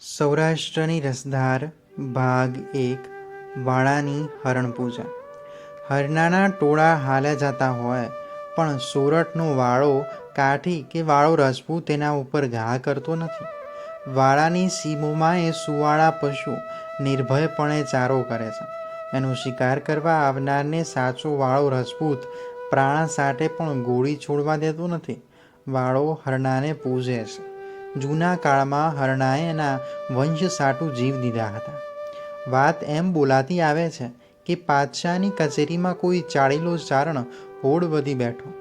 સૌરાષ્ટ્રની રસધાર ભાગ 1 વાળાની હરણ પૂજા. હરણાના ટોળા હાલ્યા જતા હોય પણ સોરઠનો વાળો કાઠી કે વાળો રાજપૂત તેના ઉપર ઘા કરતો નથી. વાળાની સીમોમાં એ સુવાળા પશુ નિર્ભયપણે ચારો કરે છે. એનો શિકાર કરવા આવનારને સાચો વાળો રાજપૂત પ્રાણ સાટે પણ ગોળી છોડવા દેતો નથી. વાળો હરણાને પૂજે છે. જૂના કાળમાં હરણાએ એના વંશ સાટું જીવ દીધા હતા. વાત એમ બોલાતી આવે છે કે પાતશાહની કચેરીમાં કોઈ ચાળીલો ચારણ હોડ વધી બેઠો.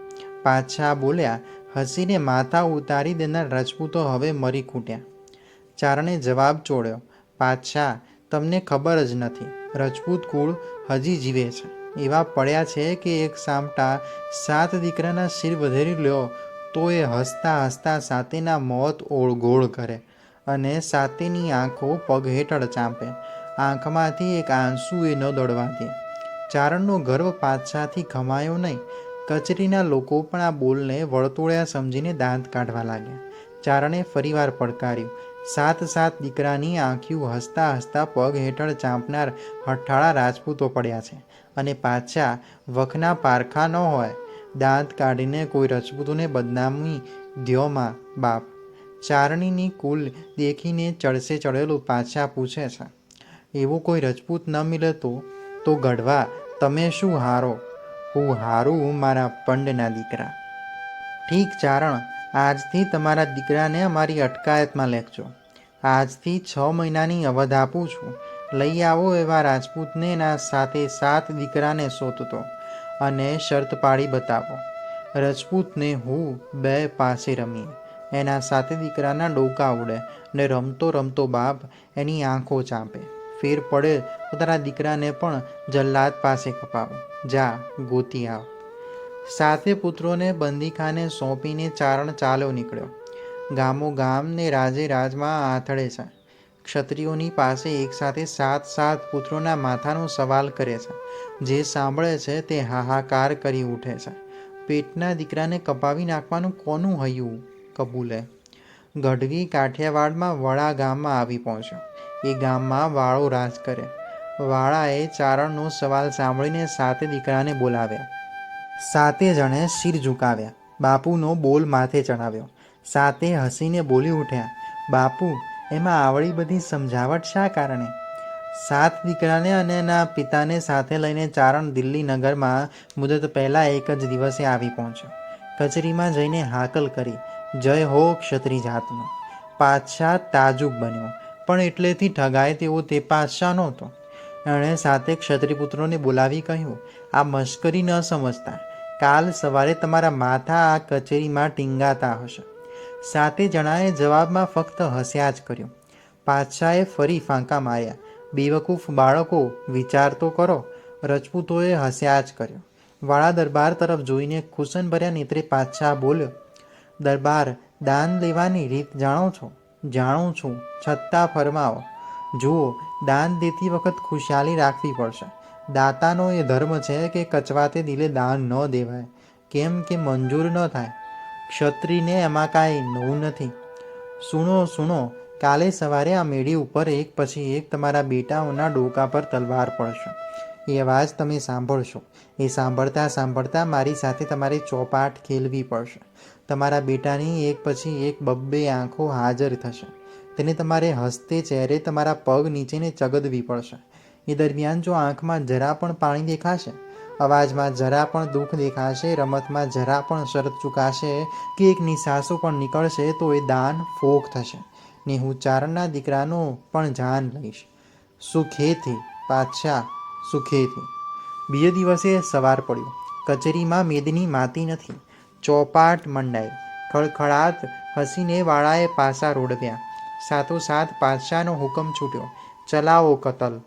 પાતશાહ બોલ્યા, હસીને માથા ઉતારી દેનાર રાજપૂતો હવે મરી ખૂટ્યા. ચારણે જવાબ ચોળ્યો, પાતશાહ, તમને ખબર જ નથી, રજપૂત કુળ હજી જીવે છે. એવા પડ્યા છે કે એક સામટા 7 દીકરાના શિર વધેરી લ્યો તો એ હસતા હસતા સાતેના મોત ઓળઘોળ કરે અને સાતેની આંખો પગ હેઠળ ચાંપે. આંખમાંથી એક આંસુ એ ન દળવા દે. ચારણનો ગર્વ પાતશાહથી ખમાયો નહીં. કચેરીના લોકો પણ આ બોલને વળતોળ્યા સમજીને દાંત કાઢવા લાગ્યા. ચારણે ફરીવાર પડકાર્યું, 7 દીકરાની આંખ્યું હસતા હસતા પગ હેઠળ ચાંપનાર હઠાળા રાજપૂતો પડ્યા છે અને પાતશાહ વખના પારખા ન હોય. દાંત કાઢીને કોઈ રજપૂતોને બદનામી દ્યોમાં બાપ. ચારણીની કુલ દેખીને ચડસે ચડેલું પાતશાહ પૂછે છે, એવો કોઈ રજપૂત ન મિલે તો ગઢવા તમે શું હારો? હું હારું મારા પંડના દીકરા. ઠીક ચારણ, આજથી તમારા દીકરાને અમારી અટકાયતમાં લેખજો. આજથી 6 મહિનાની અવધ આપું છું. લઈ આવો એવા રાજપૂતને એના સાથે 7 દીકરાને શોધતો અને શરત પાડી બતાવો. રજપૂતને હું 2 પાસે રમીએ. એના 7 દીકરાના ડોકા ઉડે ને રમતો રમતો બાપ એની આંખો ચાંપે. ફેર પડે તો તારા દીકરાને પણ જલ્લાદ પાસે કપાવો. જા ગોતી આવ. 7 પુત્રોને બંદીખાને સોંપીને ચારણ ચાલ્યો નીકળ્યો. ગામો ગામ ને રાજે રાજમાં આથડે છે. ક્ષત્રિયોની પાસે એકસાથે 7 પુત્રોના માથાનો સવાલ કરે છે. જે સાંભળે છે તે હાહાકાર કરી ઉઠે છે. પેટના દીકરાને કપાવી નાખવાનું કોનું હૈયું કબૂલે? ગઢવી કાઠિયાવાડમાં વડા ગામમાં આવી પહોંચ્યો. એ ગામમાં વાળો રાજ કરે. વાળાએ ચારણનો સવાલ સાંભળીને 7 દીકરાને બોલાવ્યા. 7 જણે શિર ઝુકાવ્યા. બાપુનો બોલ માથે ચડાવ્યો. 7 હસીને બોલી ઉઠ્યા, બાપુ, એમાં આવડી બધી સમજાવટ શા કારણે? 7 દીકરાને અને એના પિતાને સાથે લઈને ચારણ દિલ્હી નગરમાં મુદત પહેલાં એક જ દિવસે આવી પહોંચ્યો. કચેરીમાં જઈને હાકલ કરી, જય હો ક્ષત્રિય જાતનો. પાતશાહ તાજુબ બન્યો, પણ એટલેથી ઠગાય તેવો તે પાતશાહ નહોતો. એણે 7 ક્ષત્રિયપુત્રોને બોલાવી કહ્યું, આ મશ્કરી ન સમજતા. કાલ સવારે તમારા માથા આ કચેરીમાં ટીંગાતા હશે. 7 જણાએ જવાબમાં ફક્ત હસ્યા જ કર્યું. પાતશાહે ફરી ફાંકા માર્યા, બેવકૂફ બાળકો, વિચાર તો કરો. રજપૂતોએ હસ્યા જ કર્યો. વાળા દરબાર તરફ જોઈને ખુશનભર્યા નેત્રે પાતશાહ બોલ્યો, દરબાર, દાન લેવાની રીત જાણો છો? જાણું છું, છતાં ફરમાવો. જુઓ, દાન દેતી વખત ખુશહાલી રાખવી પડશે. દાતાનો એ ધર્મ છે કે કચવાતે દિલે દાન ન દેવાય, કેમ કે મંજૂર ન થાય. ક્ષત્રિયને એમાં કાંઈ નવું નથી. સુણો, કાલે સવારે આ મેળી ઉપર એક પછી એક તમારા બેટાઓના ડોકા પર તલવાર પડશે. એ અવાજ તમે સાંભળશો. એ સાંભળતા મારી સાથે તમારે ચોપાટ ખેલવી પડશે. તમારા બેટાની એક પછી એક 2 આંખો હાજર થશે. તેને તમારે હસતે ચહેરે તમારા પગ નીચેને ચગદવી પડશે. એ દરમિયાન જો આંખમાં જરા પણ પાણી દેખાશે, અવાજમાં જરા પણ દુઃખ દેખાશે, રમતમાં જરા પણ શરત ચૂકાશે કે એક નિસાસો પણ નીકળશે તો એ દાન ફોક થશે ને હું ચારણના દીકરાનો પણ જાન લઈશ. સુખેથી પાતશાહ, સુખેથી. બીજે દિવસે સવાર પડ્યું. કચેરીમાં મેદની માતી નથી. ચોપાટ મંડાઈ. ખળખળાટ હસીને વાળાએ પાસા રોડવ્યા. સાથોસાથ પાતશાહનો હુકમ છૂટ્યો, ચલાવો કતલ.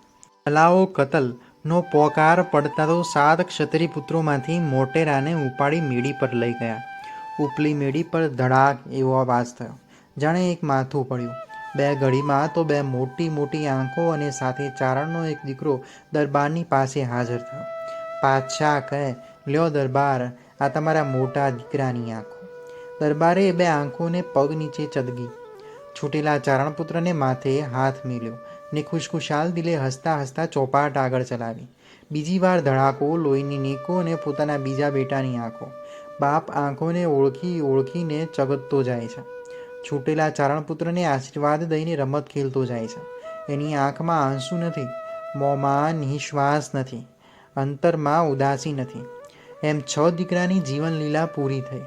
ચલાવો કતલ નો પોકાર પડતા તો 7 ક્ષત્રિય પુત્રોમાંથી મોટેરાને ઉપાડી મેડી પર લઈ ગયા. ઉપલી મેડી પર ધડાક એવો અવાજ થયો, જાણે એક માથું પડ્યું. 2 ઘડીમાં તો 2 મોટી મોટી આંખો અને સાથે ચારણનો એક દીકરો દરબારની પાસે હાજર થયો. પાતશાહ કહે, લ્યો દરબાર, આ તમારા મોટા દીકરાની આંખો. દરબારે એ 2 આંખોને પગ નીચે ચદગી. છૂટેલા ચારણપુત્રને માથે હાથ મેલ્યો ને ખુશખુશાલ દિલે હસતા હસતા ચોપાટ આગળ ચલાવી. બીજી વાર ધડાકો, લોહીની નીકો અને પોતાના બીજા બેટાની આંખો. બાપ આંખોને ઓળખીને ચગતતો જાય છે. છૂટેલા ચારણપુત્રને આશીર્વાદ દઈને રમત ખેલતો જાય છે. એની આંખમાં આંસુ નથી, મોંમાં નિશ્વાસ નથી, અંતરમાં ઉદાસી નથી. એમ 6 દીકરાની જીવનલીલા પૂરી થઈ.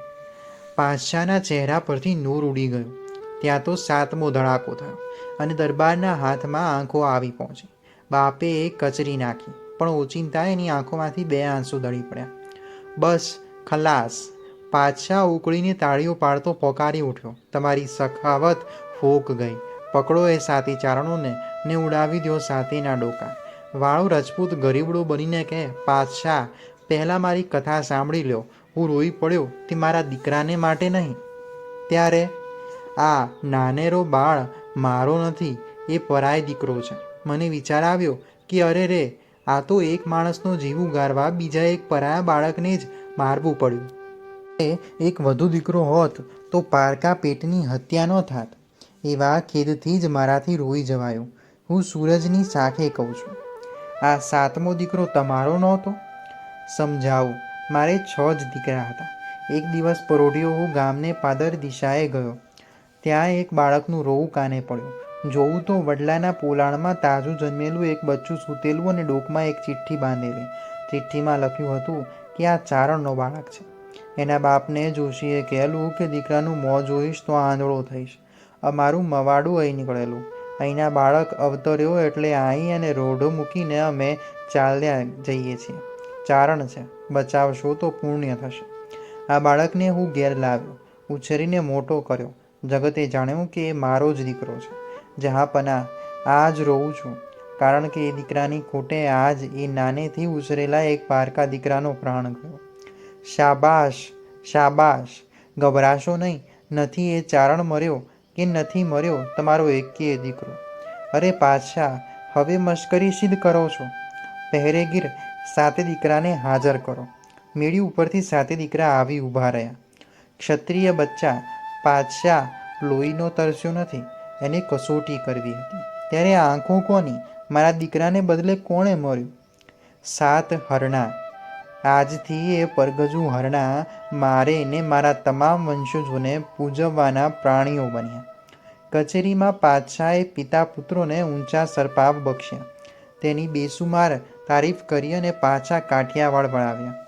પાતશાહના ચહેરા પરથી નૂર ઉડી ગયું. ત્યાં તો 7મો ધડાકો થયો અને દરબારના હાથમાં આંખો આવી પહોંચી. બાપે એક કચરી નાખી, પણ ઓચિંતા એની આંખોમાંથી 2 આંસુ દળી પડ્યા. બસ, ખલાસ! પાતશાહ ઉકળીને તાળીઓ પાડતો પોકારી ઉઠ્યો, તમારી સખાવત ફોક ગઈ. પકડો એ સાતી ચારણોને ને ઉડાવી દો સાતીના ડોકા. વાળો રજપૂત ગરીબડો બનીને કહે, પાતશાહ, પહેલાં મારી કથા સાંભળી લ્યો. હું રોઈ પડ્યો તે મારા દીકરાને માટે નહીં. ત્યારે આ નાનેરો બાળ મારો નથી, એ પરાય દીકરો છે. મને વિચાર આવ્યો કે અરે રે, આ તો એક માણસનો જીવ ઉગારવા બીજા એક પરાયા બાળકને જ મારવું પડ્યું. એક વધુ દીકરો હોત તો પારકા પેટની હત્યા ન થાત. એવા ખેદથી જ મારાથી રોઈ જવાયું. હું સૂરજની સાખે કહું છું, આ 7મો દીકરો તમારો નહોતો? સમજાવું, મારે 6 જ દીકરા હતા. એક દિવસ પરોઢિયો હું ગામને પાદર દિશાએ ગયો. ત્યાં એક બાળકનું રોવું કાને પડ્યું. જોઉં તો વડલાના પોલાણમાં તાજું જન્મેલું એક બચ્ચું સૂતેલું અને ડોકમાં એક ચિઠ્ઠી બાંધેલી. ચિઠ્ઠીમાં લખ્યું હતું કે આ ચારણનો બાળક છે. એના બાપને જોશીએ કહેલું કે દીકરાનું મોં જોઈશ તો આંધળો થઈશ. અમારું મવાડું અહીં નીકળેલું. અહીંના બાળક અવતર્યો એટલે અહીં અને રોઢો મૂકીને અમે ચાલ્યા જઈએ છીએ. ચારણ છે, બચાવશો તો પુણ્ય થશે. આ બાળકને હું ઘેર લાવ્યો, ઉછેરીને મોટો કર્યો. જગતે જાણ્યું કે એ મારો જ દીકરો છે. જહાંપના, આજ રોઉં છું, કારણ કે એ દીકરાની ખોટે આજ એ નાનેથી ઉછરેલા એક પારકા દીકરાનો પ્રાણ ગયો. શાબાશ, શાબાશ! ગભરાશો નહીં. નથી એ ચારણ મર્યો કે નથી મર્યો તમારો એકેય દીકરો. અરે પાતશાહ, હવે મશ્કરી સિદ્ધ કરો છો. પહેરેગીર, 7 દીકરાને હાજર કરો. મેળી ઉપરથી 7 દીકરા આવી ઊભા રહ્યા. ક્ષત્રિય બચ્ચા! પાતશાહ લોહીનો તરસ્યો નથી, એને કસોટી કરવી હતી. ત્યારે આંખો કોની? મારા દીકરાને બદલે કોણે મર્યું? 7 હરણા. આજથી એ પરગજુ હરણા મારે ને મારા તમામ વંશજોને પૂજવવાના પ્રાણીઓ બન્યા. કચેરીમાં પાતશાહે પિતા પુત્રોને ઊંચા સરપાવ બક્ષ્યા. તેની બેસુમાર તારીફ કરી અને પાછા કાઠિયાવાડ વળાવ્યા.